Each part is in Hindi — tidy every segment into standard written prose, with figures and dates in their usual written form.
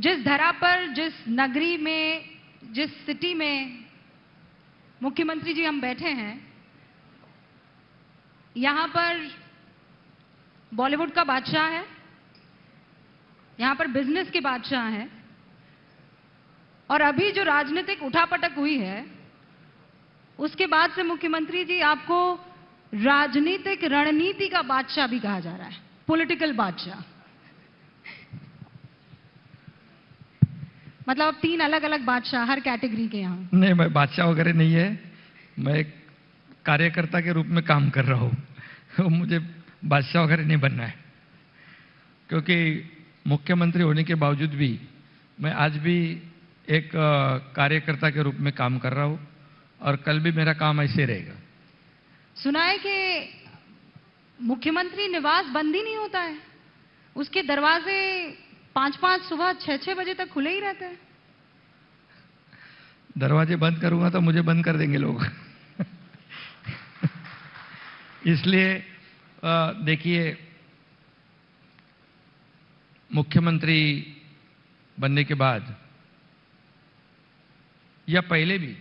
जिस धरा पर, जिस नगरी में, जिस सिटी में मुख्यमंत्री जी हम बैठे हैं, यहां पर बॉलीवुड का बादशाह है, यहां पर बिजनेस के बादशाह हैं, और अभी जो राजनीतिक उठापटक हुई है उसके बाद से मुख्यमंत्री जी आपको राजनीतिक रणनीति का बादशाह भी कहा जा रहा है, पॉलिटिकल बादशाह। मतलब अब 3 अलग अलग बादशाह हर कैटेगरी के यहां। नहीं, मैं बादशाह वगैरह नहीं है, मैं एक कार्यकर्ता के रूप में काम कर रहा हूं। मुझे बादशाह वगैरह नहीं बनना है, क्योंकि मुख्यमंत्री होने के बावजूद भी मैं आज भी एक कार्यकर्ता के रूप में काम कर रहा हूं, और कल भी मेरा काम ऐसे रहेगा। सुना है कि मुख्यमंत्री निवास बंद ही नहीं होता है, उसके दरवाजे 5-5 सुबह 6-6 बजे तक खुले ही रहते हैं। दरवाजे बंद करूंगा तो मुझे बंद कर देंगे लोग। इसलिए देखिए, मुख्यमंत्री बनने के बाद या पहले भी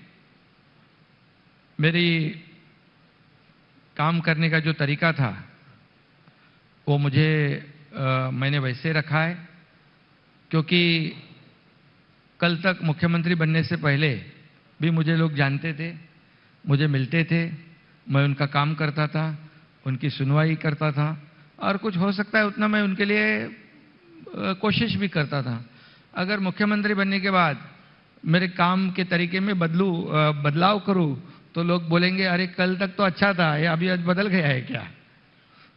मेरी काम करने का जो तरीका था वो मैंने वैसे रखा है, क्योंकि कल तक मुख्यमंत्री बनने से पहले भी मुझे लोग जानते थे, मुझे मिलते थे, मैं उनका काम करता था, उनकी सुनवाई करता था, और कुछ हो सकता है उतना मैं उनके लिए कोशिश भी करता था। अगर मुख्यमंत्री बनने के बाद मेरे काम के तरीके में बदलाव करूं तो लोग बोलेंगे अरे कल तक तो अच्छा था, ये अभी आज बदल गया है क्या।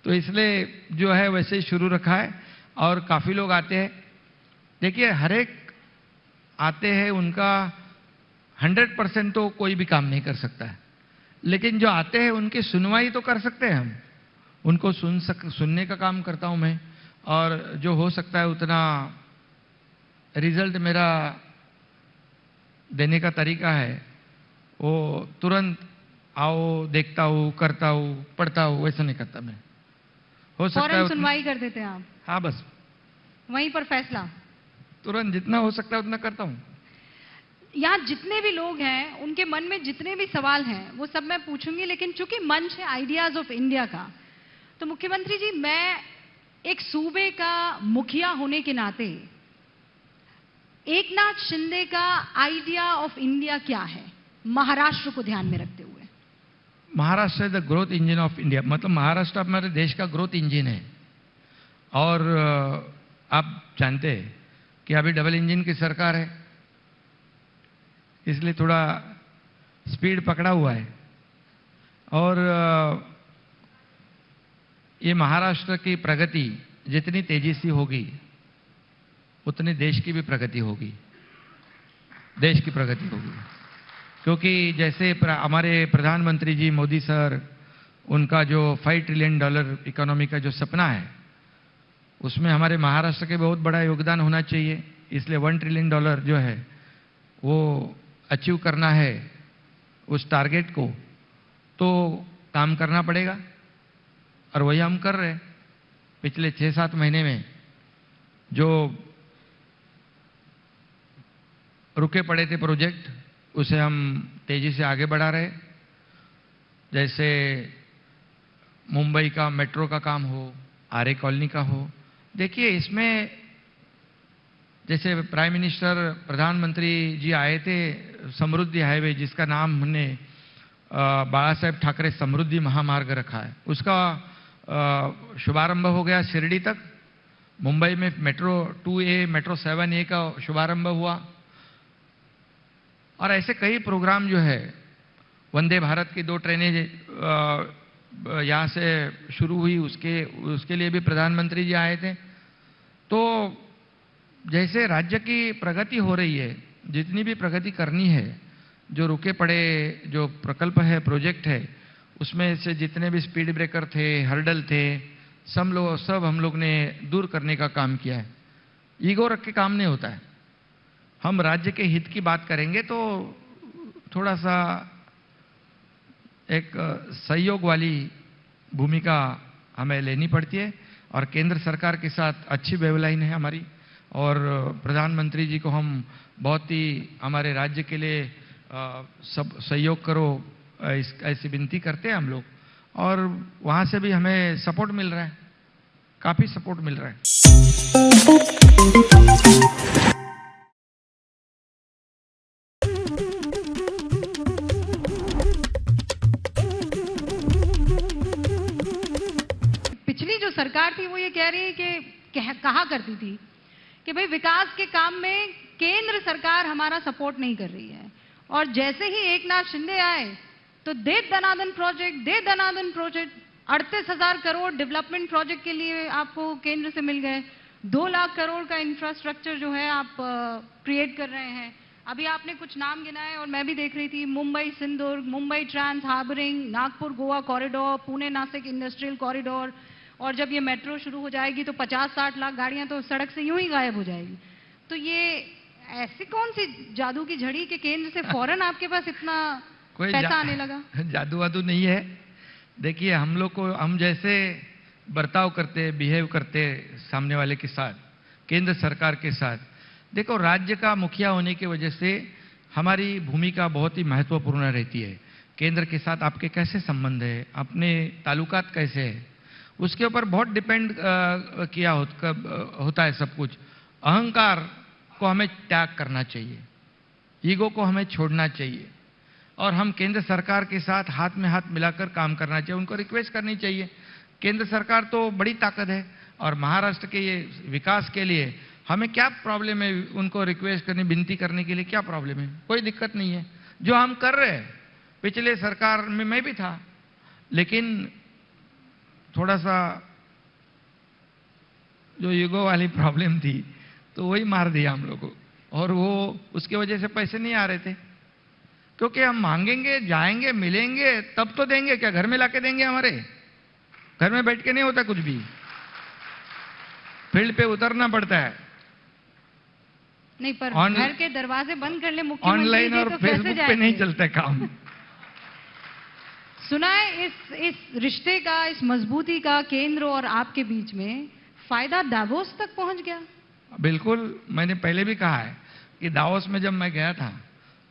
तो इसलिए जो है वैसे ही शुरू रखा है, और काफ़ी लोग आते हैं। देखिए, हर एक आते हैं, उनका 100% तो कोई भी काम नहीं कर सकता है, लेकिन जो आते हैं उनकी सुनवाई तो कर सकते हैं हम। उनको सुनने का काम करता हूं मैं, और जो हो सकता है उतना रिजल्ट मेरा देने का तरीका है वो तुरंत आओ, देखता हूं, करता हूं, पढ़ता हूं, वैसा नहीं करता मैं। हो सकता है सुनवाई कर देते हैं आप? हाँ, बस वहीं पर फैसला तुरंत जितना हो सकता है उतना करता हूं। यहाँ जितने भी लोग हैं उनके मन में जितने भी सवाल हैं वो सब मैं पूछूंगी, लेकिन चूंकि मंच है आइडियाज ऑफ इंडिया का, तो मुख्यमंत्री जी, मैं एक सूबे का मुखिया होने के नाते एकनाथ शिंदे का आइडिया ऑफ इंडिया क्या है, महाराष्ट्र को ध्यान में रखते हुए? महाराष्ट्र है the growth engine of India. मतलब महाराष्ट्र हमारे देश का ग्रोथ इंजन है, और आप जानते हैं कि अभी डबल इंजन की सरकार है, इसलिए थोड़ा स्पीड पकड़ा हुआ है। और ये महाराष्ट्र की प्रगति जितनी तेजी से होगी उतनी देश की भी प्रगति होगी, देश की प्रगति होगी। क्योंकि जैसे हमारे प्रधानमंत्री जी मोदी सर, उनका जो $5 ट्रिलियन इकोनॉमी का जो सपना है, उसमें हमारे महाराष्ट्र के बहुत बड़ा योगदान होना चाहिए। इसलिए $1 ट्रिलियन जो है वो अचीव करना है, उस टारगेट को तो काम करना पड़ेगा, और वही हम कर रहे हैं। पिछले 6-7 महीने में जो रुके पड़े थे प्रोजेक्ट, उसे हम तेजी से आगे बढ़ा रहे। जैसे मुंबई का मेट्रो का काम हो, आर्य कॉलोनी का हो। देखिए, इसमें जैसे प्राइम मिनिस्टर, प्रधानमंत्री जी आए थे, समृद्धि हाईवे जिसका नाम हमने बाला साहेब ठाकरे समृद्धि महामार्ग रखा है, उसका शुभारंभ हो गया शिरडी तक। मुंबई में मेट्रो 2A, मेट्रो 7A का शुभारंभ हुआ, और ऐसे कई प्रोग्राम जो है, वंदे भारत की 2 ट्रेनें यहाँ से शुरू हुई, उसके लिए भी प्रधानमंत्री जी आए थे। तो जैसे राज्य की प्रगति हो रही है, जितनी भी प्रगति करनी है, जो रुके पड़े जो प्रकल्प है, प्रोजेक्ट है, उसमें से जितने भी स्पीड ब्रेकर थे, हर्डल थे, सब हम लोग ने दूर करने का काम किया है। ईगो रख के काम नहीं होता है। हम राज्य के हित की बात करेंगे तो थोड़ा सा एक सहयोग वाली भूमिका हमें लेनी पड़ती है, और केंद्र सरकार के साथ अच्छी वेवलाइन है हमारी, और प्रधानमंत्री जी को हम बहुत ही हमारे राज्य के लिए सब सहयोग करो ऐसी विनती करते हैं हम लोग, और वहाँ से भी हमें सपोर्ट मिल रहा है, काफ़ी सपोर्ट मिल रहा है। पिछली जो सरकार थी वो ये कह रही है कि कहा करती थी कि भाई विकास के काम में केंद्र सरकार हमारा सपोर्ट नहीं कर रही है, और जैसे ही एकनाथ शिंदे आए तो दे दनादन प्रोजेक्ट 38,000 करोड़ डेवलपमेंट प्रोजेक्ट के लिए आपको केंद्र से मिल गए। 2 लाख करोड़ का इंफ्रास्ट्रक्चर जो है आप क्रिएट कर रहे हैं। अभी आपने कुछ नाम गिनाए और मैं भी देख रही थी, Mumbai Sindhudurg, Mumbai trans harbouring, Nagpur Goa corridor, Pune Nashik industrial corridor, और जब ये मेट्रो शुरू हो जाएगी तो 50-60 लाख गाड़ियां तो सड़क से यूं ही गायब हो जाएगी। तो ये ऐसी कौन सी जादू की झड़ी कि केंद्र से फौरन आपके पास इतना पैसा आने लगा? जादू वादू नहीं है। देखिए, हम लोग को, हम जैसे बर्ताव करते, बिहेव करते सामने वाले के साथ, केंद्र सरकार के साथ, देखो राज्य का मुखिया होने की वजह से हमारी भूमिका बहुत ही महत्वपूर्ण रहती है। केंद्र के साथ आपके कैसे संबंध है, अपने ताल्लुकात कैसे है, उसके ऊपर बहुत डिपेंड किया होता है सब कुछ। अहंकार को हमें त्याग करना चाहिए, ईगो को हमें छोड़ना चाहिए, और हम केंद्र सरकार के साथ हाथ में हाथ मिलाकर काम करना चाहिए। उनको रिक्वेस्ट करनी चाहिए। केंद्र सरकार तो बड़ी ताकत है, और महाराष्ट्र के ये विकास के लिए हमें क्या प्रॉब्लम है? उनको रिक्वेस्ट करने, विनती करने के लिए क्या प्रॉब्लम है? कोई दिक्कत नहीं है। जो हम कर रहे हैं, पिछले सरकार में मैं भी था, लेकिन थोड़ा सा जो ईगो वाली प्रॉब्लम थी तो वही मार दिया हम लोग को, और वो उसकी वजह से पैसे नहीं आ रहे थे। क्योंकि हम मांगेंगे, जाएंगे, मिलेंगे, तब तो देंगे। क्या घर में लाके देंगे? हमारे घर में बैठ के नहीं होता कुछ भी, फील्ड पे उतरना पड़ता है। नहीं, पर घर के दरवाजे बंद कर ले मुख्यमंत्री, ऑनलाइन और तो फेसबुक पे नहीं चलता काम। सुना है इस रिश्ते का, इस मजबूती का केंद्र और आपके बीच में फायदा दावोस तक पहुंच गया। बिल्कुल, मैंने पहले भी कहा है कि दावोस में जब मैं गया था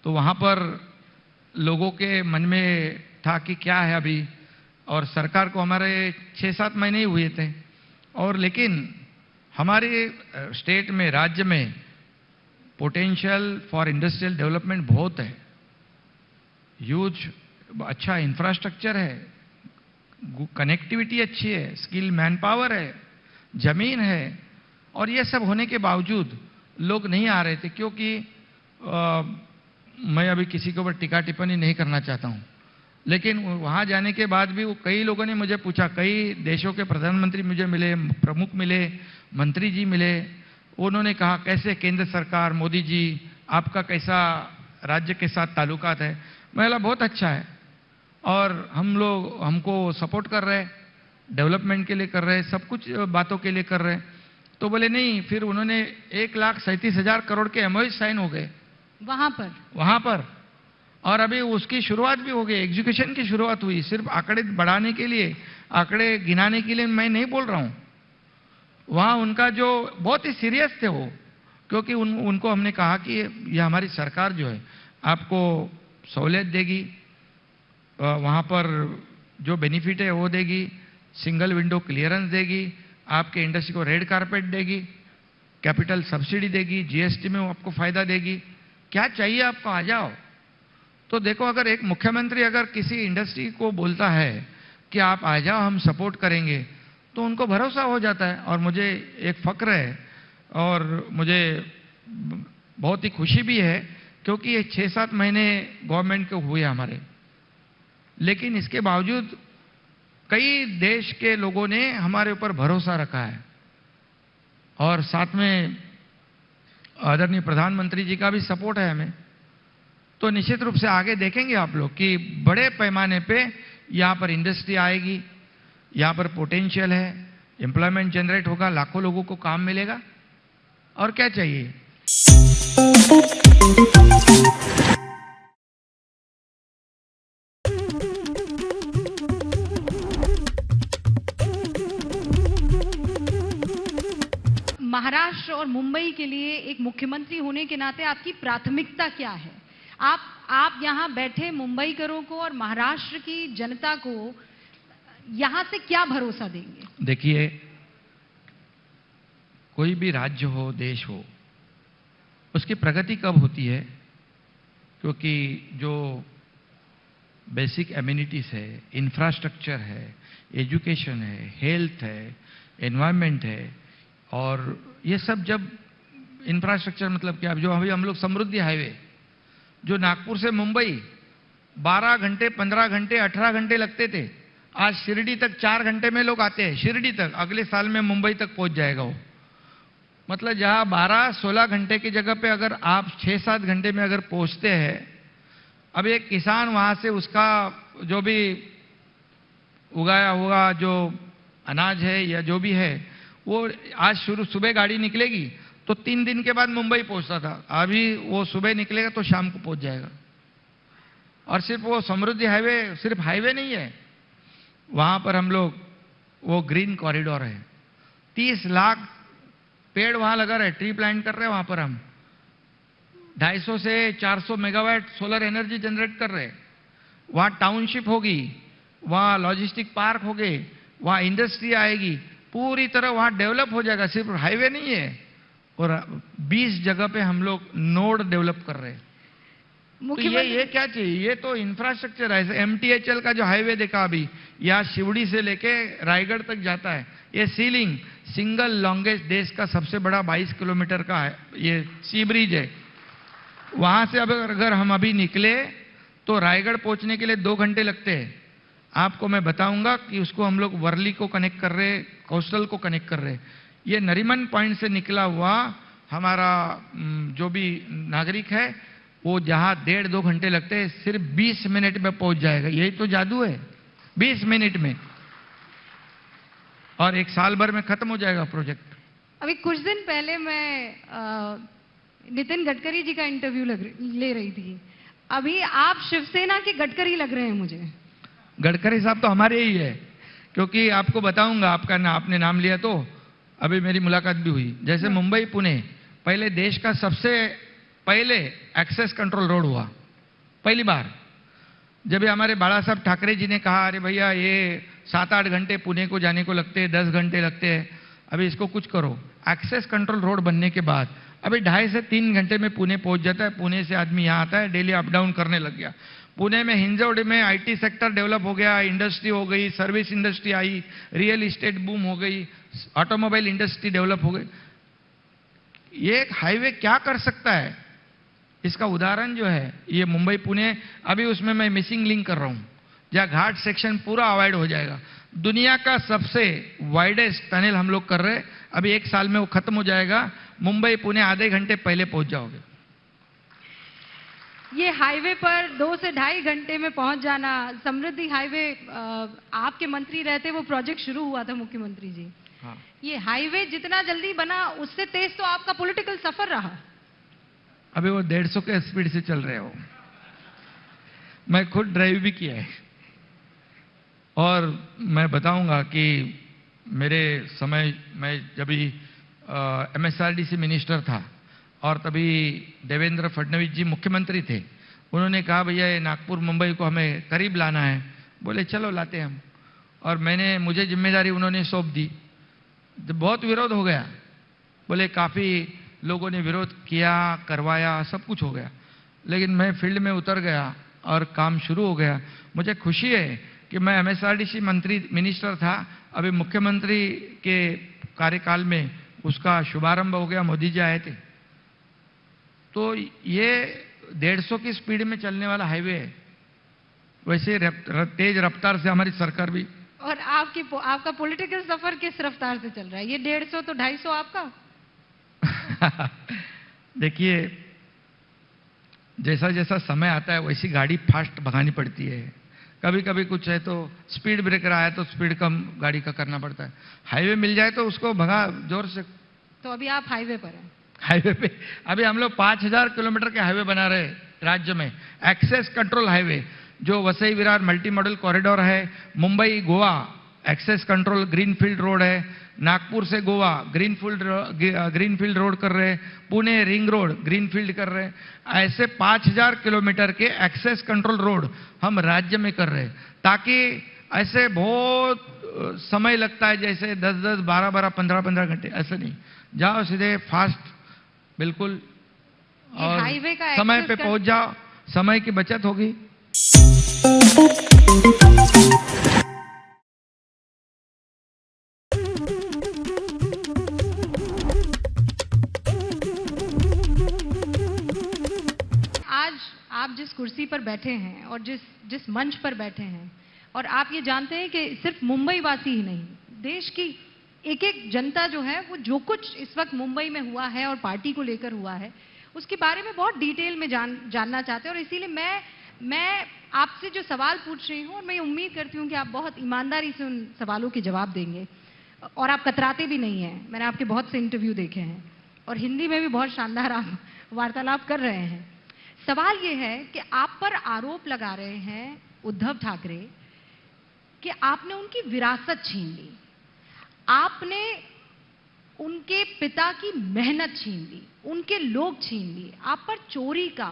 तो वहां पर लोगों के मन में था कि क्या है अभी, और सरकार को हमारे 6-7 महीने ही हुए थे, और लेकिन हमारे स्टेट में, राज्य में पोटेंशियल फॉर इंडस्ट्रियल डेवलपमेंट बहुत है। ह्यूज अच्छा इंफ्रास्ट्रक्चर है, कनेक्टिविटी अच्छी है, स्किल मैन पावर है, जमीन है, और ये सब होने के बावजूद लोग नहीं आ रहे थे। क्योंकि मैं अभी किसी के ऊपर टीका टिप्पणी नहीं करना चाहता हूं, लेकिन वहां जाने के बाद भी वो कई लोगों ने मुझे पूछा, कई देशों के प्रधानमंत्री मुझे मिले, प्रमुख मिले, मंत्री जी मिले। उन्होंने कहा कैसे केंद्र सरकार, मोदी जी, आपका कैसा राज्य के साथ ताल्लुकात है? मैं बोला बहुत अच्छा है, और हम लोग हमको सपोर्ट कर रहे हैं, डेवलपमेंट के लिए कर रहे हैं, सब कुछ बातों के लिए कर रहे हैं। तो बोले नहीं, फिर उन्होंने 1,37,000 करोड़ के एमओयू साइन हो गए वहां पर, और अभी उसकी शुरुआत भी हो गई, एग्जीक्यूशन की शुरुआत हुई। सिर्फ आंकड़े बढ़ाने के लिए, आंकड़े गिनाने के लिए मैं नहीं बोल रहा हूं। वहां उनका जो बहुत ही सीरियस थे वो, क्योंकि उनको हमने कहा कि ये हमारी सरकार जो है आपको सहूलियत देगी, वहां पर जो बेनिफिट है वो देगी, सिंगल विंडो क्लियरेंस देगी, आपके इंडस्ट्री को रेड कारपेट देगी, कैपिटल सब्सिडी देगी, जीएसटी में आपको फायदा देगी। क्या चाहिए आपको? आ जाओ। तो देखो, अगर एक मुख्यमंत्री अगर किसी इंडस्ट्री को बोलता है कि आप आ जाओ, हम सपोर्ट करेंगे, तो उनको भरोसा हो जाता है। और मुझे एक फक्र है, और मुझे बहुत ही खुशी भी है, क्योंकि ये 6-7 महीने गवर्नमेंट के हुए हमारे, लेकिन इसके बावजूद कई देश के लोगों ने हमारे ऊपर भरोसा रखा है, और साथ में आदरणीय प्रधानमंत्री जी का भी सपोर्ट है हमें। तो निश्चित रूप से आगे देखेंगे आप लोग कि बड़े पैमाने पे यहाँ पर इंडस्ट्री आएगी, यहाँ पर पोटेंशियल है, एम्प्लॉयमेंट जनरेट होगा, लाखों लोगों को काम मिलेगा, और क्या चाहिए। महाराष्ट्र और मुंबई के लिए एक मुख्यमंत्री होने के नाते आपकी प्राथमिकता क्या है? आप यहां बैठे मुंबईकरों को और महाराष्ट्र की जनता को यहां से क्या भरोसा देंगे? देखिए, कोई भी राज्य हो, देश हो, उसकी प्रगति कब होती है? क्योंकि जो बेसिक एमिनिटीज है, इंफ्रास्ट्रक्चर है, एजुकेशन है, हेल्थ है, एनवायरनमेंट है, और ये सब जब इंफ्रास्ट्रक्चर मतलब क्या, जो अभी हम लोग समृद्धि हाईवे जो नागपुर से मुंबई 12 घंटे, 15 घंटे, 18 घंटे लगते थे, आज शिरडी तक 4 घंटे में लोग आते हैं। शिरडी तक अगले साल में मुंबई तक पहुंच जाएगा वो। मतलब जहां 12-16 घंटे की जगह पे अगर आप 6-7 घंटे में अगर पहुंचते हैं, अब एक किसान वहां से उसका जो भी उगाया हुआ जो अनाज है या जो भी है, वो आज सुबह गाड़ी निकलेगी तो 3 दिन के बाद मुंबई पहुंचता था, अभी वो सुबह निकलेगा तो शाम को पहुंच जाएगा। और सिर्फ वो समृद्धि हाईवे सिर्फ हाईवे नहीं है, वहां पर हम लोग वो ग्रीन कॉरिडोर है, 30 लाख पेड़ वहां लगा रहे, ट्री प्लांट कर रहे हैं वहां पर हम, 250 से 400 मेगावाट सोलर एनर्जी जनरेट कर रहे हैं। वहां टाउनशिप होगी, वहां लॉजिस्टिक पार्क होंगे, वहां इंडस्ट्री आएगी, पूरी तरह वहां डेवलप हो जाएगा। सिर्फ हाईवे नहीं है, और 20 जगह पे हम लोग नोड डेवलप कर रहे हैं। तो ये क्या चाहिए? ये तो इंफ्रास्ट्रक्चर है। MTHL का जो हाईवे देखा अभी, यहाँ शिवड़ी से लेके रायगढ़ तक जाता है, ये सीलिंग सिंगल लॉन्गेस्ट देश का सबसे बड़ा 22 किलोमीटर का है, ये सी ब्रिज है। वहां से अगर हम अभी निकले तो रायगढ़ पहुंचने के लिए 2 घंटे लगते हैं। आपको मैं बताऊंगा कि उसको हम लोग वर्ली को कनेक्ट कर रहे, कोस्टल को कनेक्ट कर रहे। ये नरीमन पॉइंट से निकला हुआ हमारा जो भी नागरिक है, वो जहां 1.5-2 घंटे लगते हैं, सिर्फ 20 मिनट में पहुंच जाएगा। यही तो जादू है, 20 मिनट में, और 1 साल भर में खत्म हो जाएगा प्रोजेक्ट। अभी कुछ दिन पहले मैं नितिन गडकरी जी का इंटरव्यू ले रही थी। अभी आप शिवसेना के गडकरी लग रहे हैं मुझे। गडकरी साहब तो हमारे ही है, क्योंकि आपको बताऊंगा, आपने नाम लिया तो अभी मेरी मुलाकात भी हुई। जैसे मुंबई पुणे पहले देश का सबसे पहले एक्सेस कंट्रोल रोड हुआ, पहली बार। जब हमारे बाला साहब ठाकरे जी ने कहा, अरे भैया ये 7-8 घंटे पुणे को जाने को लगते हैं, 10 घंटे लगते हैं, अभी इसको कुछ करो। एक्सेस कंट्रोल रोड बनने के बाद अभी 2.5 से 3 घंटे में पुणे पहुंच जाता है। पुणे से आदमी यहाँ आता है, डेली अप डाउन करने लग गया। पुणे में हिंजवड़ी में IT सेक्टर डेवलप हो गया, इंडस्ट्री हो गई, service industry I, real estate boom हो गई, ऑटोमोबाइल इंडस्ट्री डेवलप हो गई। ये एक हाईवे क्या कर सकता है, इसका उदाहरण जो है ये मुंबई पुणे। अभी उसमें मैं मिसिंग लिंक कर रहा हूं, जहां घाट सेक्शन पूरा अवॉइड हो जाएगा। दुनिया का सबसे वाइडेस्ट टनल हम लोग कर रहे हैं, अभी 1 साल में वो खत्म हो जाएगा। मुंबई पुणे आधे घंटे पहले पहुंच जाओगे। ये हाईवे पर 2 से 2.5 घंटे में पहुंच जाना, समृद्धि हाईवे, आपके मंत्री रहते वो प्रोजेक्ट शुरू हुआ था मुख्यमंत्री जी। हाँ। ये हाईवे जितना जल्दी बना, उससे तेज तो आपका पॉलिटिकल सफर रहा। अभी वो 150 के स्पीड से चल रहे हो, मैं खुद ड्राइव भी किया है। और मैं बताऊंगा कि मेरे समय मैं जब भी MSRDC मिनिस्टर था, और तभी देवेंद्र फडणवीस जी मुख्यमंत्री थे, उन्होंने कहा भैया ये नागपुर मुंबई को हमें करीब लाना है। बोले चलो लाते हम, और मुझे जिम्मेदारी उन्होंने सौंप दी। बहुत विरोध हो गया, बोले काफ़ी लोगों ने विरोध किया, करवाया, सब कुछ हो गया, लेकिन मैं फील्ड में उतर गया और काम शुरू हो गया। मुझे खुशी है कि मैं MSRDC मिनिस्टर था, अभी मुख्यमंत्री के कार्यकाल में उसका शुभारंभ हो गया, मोदी जी आए थे। तो ये 150 की स्पीड में चलने वाला हाईवे है। वैसे तेज रफ्तार से हमारी सरकार भी। और आपका पॉलिटिकल सफर किस रफ्तार से चल रहा है? ये 150 तो 250 आपका। देखिए, जैसा जैसा समय आता है वैसी गाड़ी फास्ट भगानी पड़ती है। कभी कभी कुछ है तो स्पीड ब्रेकर आया तो स्पीड कम गाड़ी का करना पड़ता है। हाईवे मिल जाए तो उसको भगा जोर से। तो अभी आप हाईवे पर हैं? हाईवे पे अभी हम लोग 5000 किलोमीटर के हाईवे बना रहे राज्य में। एक्सेस कंट्रोल हाईवे जो Vasai Virar multi modal corridor है, Mumbai Goa access control greenfield road है, नागपुर से गोवा ग्रीनफील्ड रोड कर रहे हैं, पुणे रिंग रोड ग्रीनफील्ड कर रहे हैं। ऐसे 5000 किलोमीटर के एक्सेस कंट्रोल रोड हम राज्य में कर रहे हैं, ताकि ऐसे बहुत समय लगता है जैसे 10-10, 12-12, 15-15 घंटे, ऐसे नहीं, जाओ सीधे फास्ट बिल्कुल और हाईवे का समय एक्सेस पे पहुंच जाओ, समय की बचत होगी। आज आप जिस कुर्सी पर बैठे हैं और जिस मंच पर बैठे हैं, और आप ये जानते हैं कि सिर्फ मुंबई वासी ही नहीं, देश की एक एक जनता जो है वो जो कुछ इस वक्त मुंबई में हुआ है और पार्टी को लेकर हुआ है उसके बारे में बहुत डिटेल में जानना चाहते हैं। और इसीलिए मैं आपसे जो सवाल पूछ रही हूँ और मैं उम्मीद करती हूँ कि आप बहुत ईमानदारी से उन सवालों के जवाब देंगे और आप कतराते भी नहीं हैं। मैंने आपके बहुत से इंटरव्यू देखे हैं और हिंदी में भी बहुत शानदार आप वार्तालाप कर रहे हैं। सवाल ये है कि आप पर आरोप लगा रहे हैं उद्धव ठाकरे कि आपने उनकी विरासत छीन ली, आपने उनके पिता की मेहनत छीन ली, उनके लोग छीन लिए, आप पर चोरी का,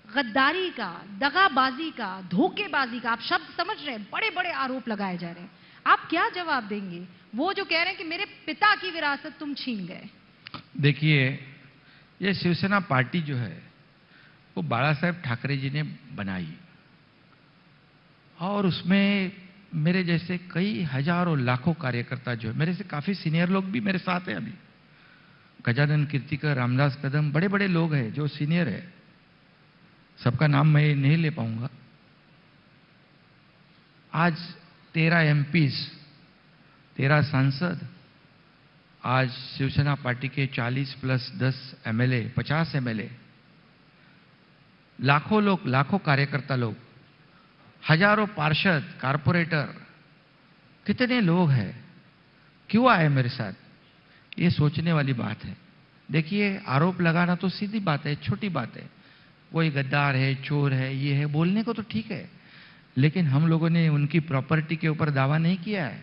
गद्दारी का, दगाबाजी का, धोखेबाजी का, आप शब्द समझ रहे हैं, बड़े बड़े आरोप लगाए जा रहे हैं। आप क्या जवाब देंगे वो जो कह रहे हैं कि मेरे पिता की विरासत तुम छीन गए? देखिए, ये शिवसेना पार्टी जो है वो बाला साहेब ठाकरे जी ने बनाई और उसमें मेरे जैसे कई हजारों लाखों कार्यकर्ता जो है, मेरे से काफी सीनियर लोग भी मेरे साथ हैं अभी, गजानन कीर्तिकर, रामदास कदम, बड़े बड़े लोग हैं जो सीनियर है, सबका नाम मैं नहीं ले पाऊंगा। आज 13 एमपीज, 13 सांसद, आज शिवसेना पार्टी के 40 प्लस 10 एमएलए, 50 एमएलए, लाखों लोग, लाखों कार्यकर्ता लोग, हजारों पार्षद, कारपोरेटर, कितने लोग हैं, क्यों आए मेरे साथ, ये सोचने वाली बात है। देखिए, आरोप लगाना तो सीधी बात है, छोटी बात है, कोई गद्दार है, चोर है, ये है, बोलने को तो ठीक है, लेकिन हम लोगों ने उनकी प्रॉपर्टी के ऊपर दावा नहीं किया है,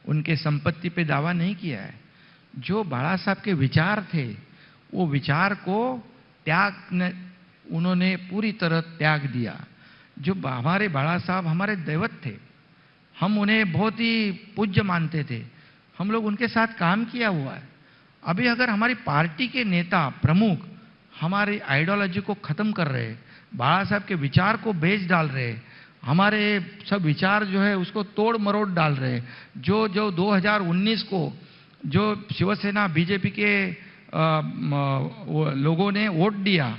उनके संपत्ति पे दावा नहीं किया है। जो बाला साहब के विचार थे, वो विचार को उन्होंने पूरी तरह त्याग दिया। जो हमारे बाला साहब हमारे दैवत थे, हम उन्हें बहुत ही पूज्य मानते थे, हम लोग उनके साथ काम किया हुआ है। अभी अगर हमारी पार्टी के नेता प्रमुख हमारी आइडियोलॉजी को खत्म कर रहे, बाला साहब के विचार को बेच डाल रहे, हमारे सब विचार जो है उसको तोड़ मरोड़ डाल रहे, जो 2019 को जो शिवसेना बीजेपी के लोगों ने वोट दिया,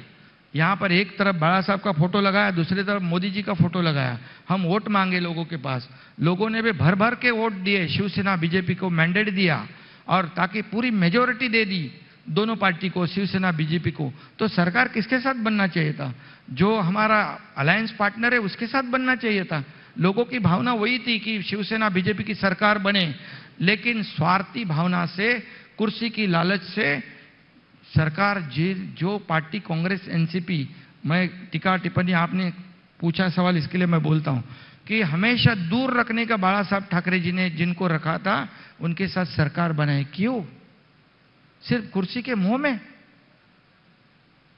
यहाँ पर एक तरफ बाला साहब का फोटो लगाया, दूसरी तरफ मोदी जी का फोटो लगाया, हम वोट मांगे लोगों के पास, लोगों ने भी भर भर के वोट दिए, शिवसेना बीजेपी को मैंडेट दिया और ताकि पूरी मेजोरिटी दे दी दोनों पार्टी को, शिवसेना बीजेपी को। तो सरकार किसके साथ बनना चाहिए था? जो हमारा अलायंस पार्टनर है उसके साथ बनना चाहिए था। लोगों की भावना वही थी कि शिवसेना बीजेपी की सरकार बने, लेकिन स्वार्थी भावना से, कुर्सी की लालच से सरकार जो पार्टी कांग्रेस एनसीपी, मैं टीका टिप्पणी, आपने पूछा सवाल इसके लिए मैं बोलता हूं कि हमेशा दूर रखने का बाला साहब ठाकरे जी ने जिनको रखा था उनके साथ सरकार बनाए। क्यों? सिर्फ कुर्सी के मोह में,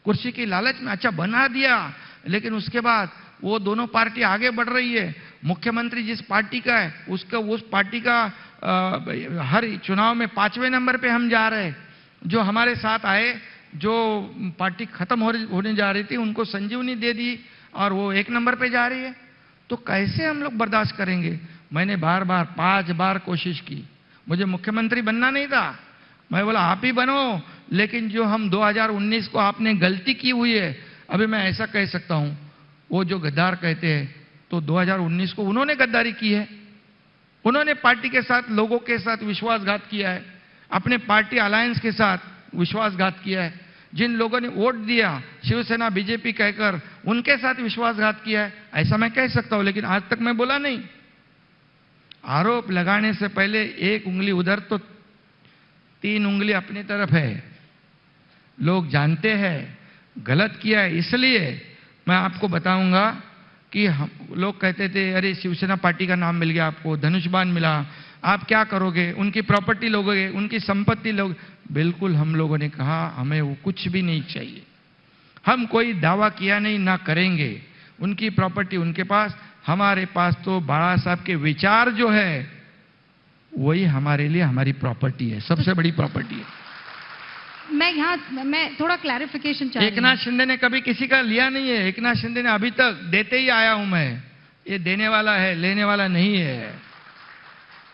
कुर्सी की लालच में। अच्छा, बना दिया, लेकिन उसके बाद वो दोनों पार्टी आगे बढ़ रही है। मुख्यमंत्री जिस पार्टी का है उसका, उस पार्टी का हर चुनाव में 5वें नंबर पे हम जा रहे हैं। जो हमारे साथ आए, जो पार्टी खत्म होने जा रही थी, उनको संजीवनी दे दी और वो 1 नंबर पे जा रही है। तो कैसे हम लोग बर्दाश्त करेंगे? मैंने बार बार 5 बार कोशिश की, मुझे मुख्यमंत्री बनना नहीं था, मैं बोला आप ही बनो, लेकिन जो हम 2019 को आपने गलती की हुई है, अभी मैं ऐसा कह सकता हूं, वो जो गद्दार कहते हैं, तो 2019 को उन्होंने गद्दारी की है, उन्होंने पार्टी के साथ, लोगों के साथ विश्वासघात किया है, अपने पार्टी अलायंस के साथ विश्वासघात किया है। जिन लोगों ने वोट दिया शिवसेना बीजेपी कहकर, उनके साथ विश्वासघात किया है, ऐसा मैं कह सकता हूं, लेकिन आज तक मैं बोला नहीं। आरोप लगाने से पहले 1 उंगली उधर तो 3 उंगली अपनी तरफ है। लोग जानते हैं गलत किया है, इसलिए मैं आपको बताऊंगा कि हम लोग कहते थे अरे शिवसेना पार्टी का नाम मिल गया आपको, धनुष्बाण मिला, आप क्या करोगे, उनकी प्रॉपर्टी लोगे, उनकी संपत्ति लोग। बिल्कुल हम लोगों ने कहा हमें वो कुछ भी नहीं चाहिए, हम कोई दावा किया नहीं, ना करेंगे। उनकी प्रॉपर्टी उनके पास, हमारे पास तो बाला साहब के विचार जो है वही हमारे लिए हमारी प्रॉपर्टी है, सबसे बड़ी प्रॉपर्टी है। मैं थोड़ा क्लैरिफिकेशन चाह रही हूं। एकनाथ शिंदे ने कभी किसी का लिया नहीं है, एकनाथ शिंदे ने अभी तक देते ही आया हूं मैं, ये देने वाला है, लेने वाला नहीं है।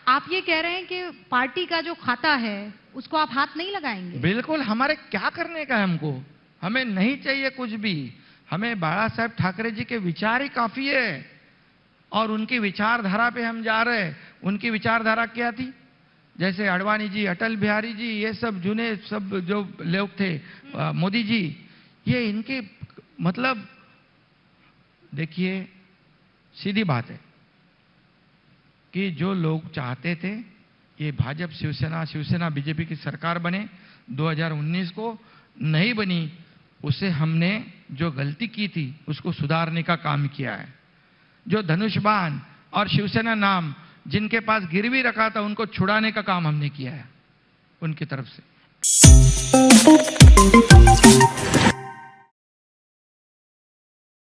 आप ये कह रहे हैं कि पार्टी का जो खाता है उसको आप हाथ नहीं लगाएंगे? बिल्कुल, हमारे क्या करने का है हमको, हमें नहीं चाहिए कुछ भी, हमें बाला साहब ठाकरे जी के विचार ही काफी है और उनकी विचारधारा पे हम जा रहे हैं। उनकी विचारधारा क्या थी, जैसे अडवाणी जी, अटल बिहारी जी, ये सब जुने सब जो लोग थे, मोदी जी, ये इनके मतलब देखिए सीधी बात है कि जो लोग चाहते थे ये भाजपा शिवसेना बीजेपी की सरकार बने, 2019 को नहीं बनी, उसे हमने जो गलती की थी उसको सुधारने का काम किया है। जो धनुष्बाण और शिवसेना नाम जिनके पास गिरवी रखा था उनको छुड़ाने का काम हमने किया है उनकी तरफ से।